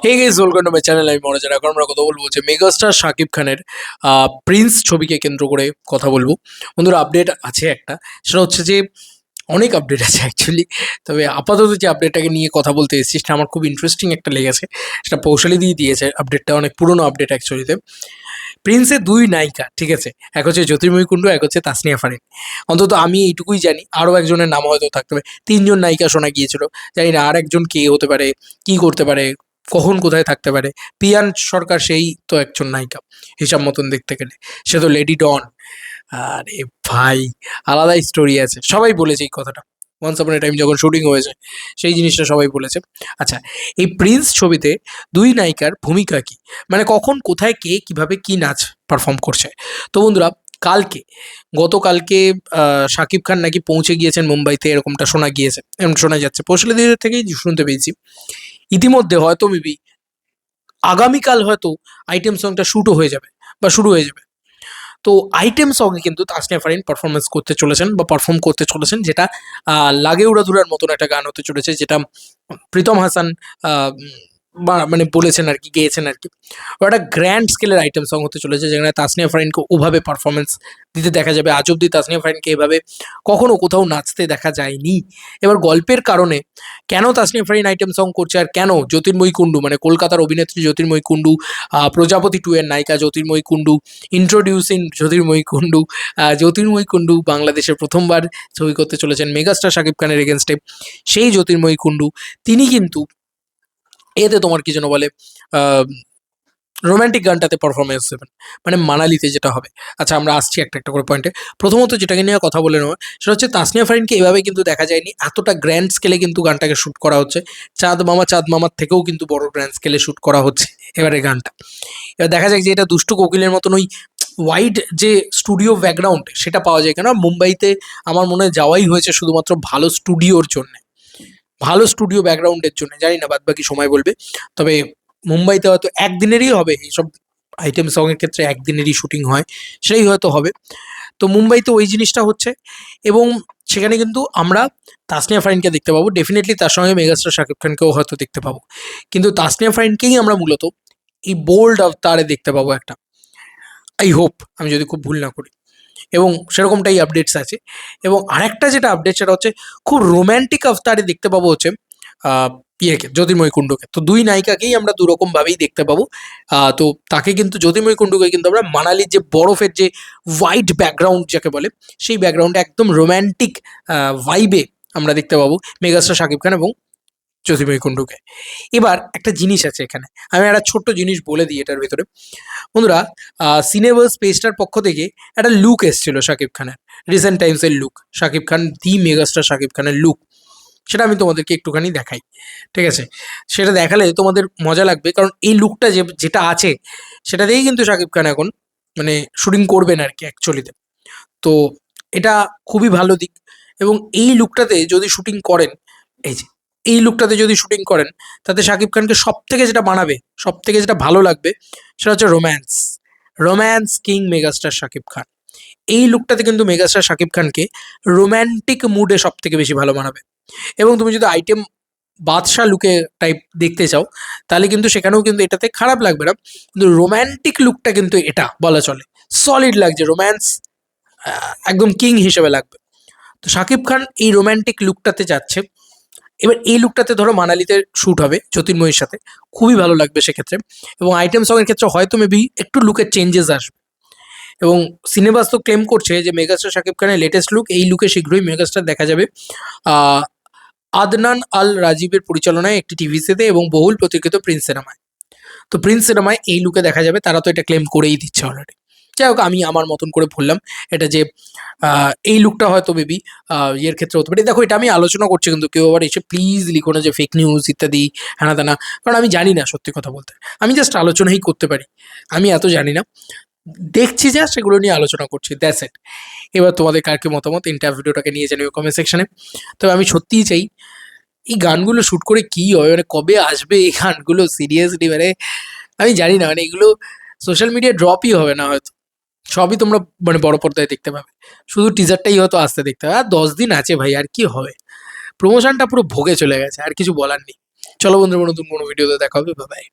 Hey guys, welcome to my channel. আমি মনোজ। এখন আমরা কথা বলবো যে মেগাস্টার শাকিব খানের প্রিন্স ছবিকে কেন্দ্র করে কথা বলবো। বন্ধুরা, আপডেট আছে একটা, সেটা হচ্ছে যে অনেক আপডেট আছে অ্যাকচুয়ালি। তবে আপাতত যে আপডেটটাকে নিয়ে কথা বলতে এসেছি সেটা আমার খুব ইন্টারেস্টিং একটা লেগেছে। সেটা পৌশালি দিয়ে দিয়েছে আপডেটটা, অনেক পুরনো আপডেট অ্যাকচুয়ালিতে। প্রিন্সের দুই নায়িকা, ঠিক আছে, এক হচ্ছে জ্যোতির্ময়ী কুণ্ডু, এক হচ্ছে তাসনিয়া ফারিন। অন্তত আমি এইটুকুই জানি, আরও একজনের নাম হয়তো থাকতে পারে। তিনজন নায়িকা শোনা গিয়েছিল, জানি না আর একজন কে হতে পারে, কি করতে পারে, কখন কোথায় থাকতে পারে। পিয়ান সরকার সেই তো একজন নায়িকা হিসাব মতন দেখতে গেলে। সে তো লেডি ডন। আরে ভাই, আলাদা স্টোরি আছে, সবাই বলেছে এই কথাটা। ওয়ান্স আপন এ টাইম যখন শুটিং হয়েছে সেই জিনিসটা সবাই বলেছে। আচ্ছা, এই প্রিন্স ছবিতে দুই নায়িকার ভূমিকা কি, মানে কখন কোথায় কে কিভাবে কি নাচ পারফর্ম করছে। তো বন্ধুরা, কালকে গতকালকে শাকিব খান নাকি পৌঁছে গিয়েছেন মুম্বাইতে, এরকমটা শোনা গিয়েছে, এরকম শোনা যাচ্ছে, পৌঁছালিদের থেকেই শুনতে পেয়েছি। ইতিমধ্যে হয়তো মেবি আগামীকাল হয়তো আইটেম সংটা শ্যুটও হয়ে যাবে বা শুরু হয়ে যাবে। তো আইটেম সঙ্গে কিন্তু তাসনিয়া ফারিন পারফরমেন্স করতে চলেছেন বা পারফর্ম করতে চলেছেন, যেটা লাগে উড়াধুরার মতন একটা গান হতে চলেছে, যেটা প্রীতম হাসান আহ, মানে বলেছেন আর কি, গেয়েছেন আর কি। ওটা গ্র্যান্ড স্কেলের আইটেম সং হতে চলেছে, যেখানে তাসনিয়া ফারিনকে ওভাবে পারফরমেন্স দিতে দেখা যাবে। আজ অব্দি তাসনিয়া ফারিনকে এভাবে কখনো কোথাও নাচতে দেখা যায়নি। এবার গল্পের কারণে কেন তাসনিয়া ফারিন আইটেম সং করছে, আর কেন জ্যোতির্ময়ী কুণ্ডু, মানে কলকাতার অভিনেত্রী জ্যোতির্ময়ী কুণ্ডু, প্রজাপতি 2 এর নায়িকা জ্যোতির্ময়ী কুণ্ডু, ইন্ট্রোডিউসিং জ্যোতির্ময়ী কুণ্ডু। জ্যোতির্ময়ী কুণ্ডু বাংলাদেশে প্রথমবার ছবি করতে চলেছেন মেগাস্টার শাকিব খানের এগেনস্টে। সেই জ্যোতির্ময়ী কুণ্ডু তিনি কিন্তু এতে তোমার কি যেন বলে, রোম্যান্টিক গানটাতে পারফরমেন্স দেবেন, মানে মানালিতে যেটা হবে। আচ্ছা, আমরা আসছি একটা একটা করে পয়েন্টে। প্রথমত যেটাকে নিয়ে কথা বলে নেওয়া, সেটা হচ্ছে তাসনিয়া ফারিনকে এভাবে কিন্তু দেখা যায়নি, এতটা গ্র্যান্ড স্কেলে কিন্তু গানটাকে শ্যুট করা হচ্ছে। চাঁদ মামার থেকেও কিন্তু বড় গ্র্যান্ড স্কেলে শ্যুট করা হচ্ছে এবারে গানটা। এবার দেখা যাক যে এটা দুষ্টু কোকিলের মতন ওই ওয়াইড যে স্টুডিও ব্যাকগ্রাউন্ড সেটা পাওয়া যায়, কেন মুম্বাইতে আমার মনে হয় যাওয়াই হয়েছে শুধুমাত্র ভালো স্টুডিওর জন্য, ভালো স্টুডিও ব্যাকগ্রাউন্ডের জন্য। জানি না বাদবাকি সময় বলবে। তবে মুম্বাইতে হয়তো একদিনেরই হবে এইসব আইটেম সং এর ক্ষেত্রে, একদিনেরই শুটিং হয়, সেটাই হয়তো হবে। তো মুম্বাইতে ওই জিনিসটা হচ্ছে, এবং সেখানে কিন্তু আমরা তাসনিয়া ফারিনকে দেখতে পাবো ডেফিনেটলি, তার সঙ্গে মেগাস্টার শাকিব খানকেও হয়তো দেখতে পাবো। কিন্তু তাসনিয়া ফারিনকেই আমরা মূলত এই বোল্ড আবতারে দেখতে পাবো একটা, আই হোপ, আমি যদি খুব ভুল না করি। এবং সেরকমটাই আপডেটস আছে। এবং আরেকটা যেটা আপডেট সেটা হচ্ছে খুব রোম্যান্টিক আফতারে দেখতে পাবো হচ্ছে আহ, ইয়েকে, জ্যোতির্ময়ী কুণ্ডুকে। তো দুই নায়িকাকেই আমরা দুরকম ভাবেই দেখতে পাবো। তো তাকে কিন্তু, জ্যোতির্ময়ী কুণ্ডুকে কিন্তু আমরা মানালির যে বরফের যে হোয়াইট ব্যাকগ্রাউন্ড যাকে বলে, সেই ব্যাকগ্রাউন্ডে একদম রোম্যান্টিক ভাইবে আমরা দেখতে পাবো মেগাস্টার শাকিব খান এবং জ্যোতির্ময়ী কুণ্ডুকে। এবার একটা জিনিস আছে এখানে, আমি একটা ছোট্ট জিনিস বলে দিই এটার ভিতরে। বন্ধুরা, সিনেভার্স পেজটার পক্ষ থেকে একটা লুক এসেছিল শাকিব খানের, রিসেন্ট টাইমসের লুক, শাকিব খান দি মেগাস্টার শাকিব খানের লুক। সেটা আমি তোমাদেরকে একটুখানি দেখাই, ঠিক আছে? সেটা দেখালে তোমাদের মজা লাগবে, কারণ এই লুকটা যেটা আছে সেটা দিয়েই কিন্তু শাকিব খান এখন মানে শুটিং করবেন আর কি অ্যাকচুয়ালিতে। তো এটা খুবই ভালো দিক। এবং এই লুকটাতে যদি শুটিং করেন, এই যে এই লুকটাতে যদি শুটিং করেন, তাতে শাকিব খানকে সব থেকে যেটা মানাবে, সব থেকে যেটা ভালো লাগবে, সেটা হচ্ছে romance. Romance king megastar Shakib Khan. এই লুকটাতে কিন্তু মেগাস্টার শাকিব খানকে রোম্যান্টিক মুডে সব থেকে বেশি ভালো মানাবে। এবং তুমি যদি আইটেম বাদশা লুকে টাইপ দেখতে চাও, তাহলে কিন্তু সেখানেও কিন্তু এটাতে খারাপ লাগবে না, কিন্তু রোম্যান্টিক লুকটা কিন্তু এটা বলা চলে সলিড লাগছে, রোম্যান্স একদম কিং হিসেবে লাগবে। তো শাকিব খান এই রোম্যান্টিক লুকটাতে যাচ্ছে। এবার এই লুকটাতে ধরো মানালিতে শ্যুট হবে জ্যোতির্ময়ীর সাথে, খুবই ভালো লাগবে সেক্ষেত্রে। এবং আইটেম সং এর ক্ষেত্রে হয়তো মেবি একটু লুকের চেঞ্জেস আসবে। এবং সিনেবাস তো ক্লেম করছে যে মেগাস্টার শাকিব খানের লেটেস্ট লুক, এই লুকে শীঘ্রই মেগাস্টার দেখা যাবে আহ, আদনান আল রাজীবের পরিচালনায় একটি টিভি শোতে এবং বহুল প্রতীক্ষিত প্রিন্স সিনেমায়। তো প্রিন্স সিনেমায় এই লুকে দেখা যাবে, তারা তো এটা ক্লেম করেই দিচ্ছে অলরেডি। যাই হোক, আমি আমার মতন করে বললাম এটা, যে এই লুকটা হয়তো মেবি ইয়ের ক্ষেত্রে হতে পারে। দেখো, এটা আমি আলোচনা করছি, কিন্তু কেউ আবার এসে প্লিজ লিখো না যে ফেক নিউজ ইত্যাদি হ্যানা তেনা, কারণ আমি জানি না সত্যি কথা বলতে। আমি জাস্ট আলোচনাই করতে পারি, আমি এত জানি না, দেখছি যা সেগুলো নিয়ে আলোচনা করছি, দ্যাটস ইট। এবার তোমাদের কার কি মতামত ভিডিওটাকে নিয়ে জানিও কমেন্ট সেকশনে। তবে আমি সত্যিই চাই এই গানগুলো শ্যুট করে কি হবে, মানে কবে আসবে এই গানগুলো, সিরিয়াসলি মানে আমি জানি না, মানে এগুলো সোশ্যাল মিডিয়ায় ড্রপই হবে না হয়তো, সবই তোমরা মানে বড় পর্দায় দেখতে পাবে, শুধু টিজারটাই হয়তো আসতে দেখতে হবে। আর 10 দিন আছে ভাই, আর কি হবে, প্রমোশনটা পুরো ভোগে চলে গেছে, আর কিছু বলার নেই। চলো বন্ধুরা, নতুন কোনো ভিডিওতে দেখা হবে, বাই বাই।